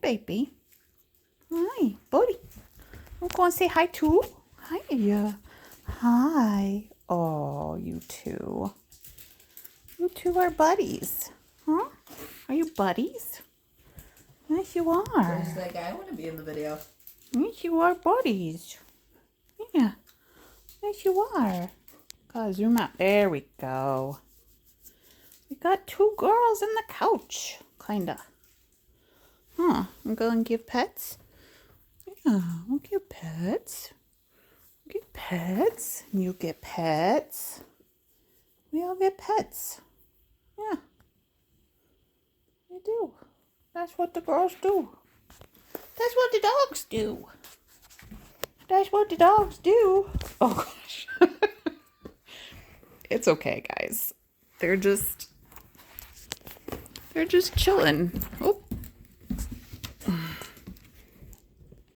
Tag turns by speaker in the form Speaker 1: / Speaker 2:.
Speaker 1: baby. Hi, buddy. I'm going to say hi too. Hi. Hi. Oh, you two. You two are buddies. Huh? Are you buddies? Yes, you are.
Speaker 2: There's that guy. I want to be in the video.
Speaker 1: Yes, you are buddies. Yeah. Yes, you are. Gotta zoom out. There we go. We got two girls in the couch. Kinda. Huh. I'm going to give pets. Yeah, we'll give pets. Get pets. You get pets. We all get pets. Yeah. We do. That's what the girls do. That's what the dogs do. That's what the dogs do. Oh gosh. It's okay, guys. They're just chilling. Oh,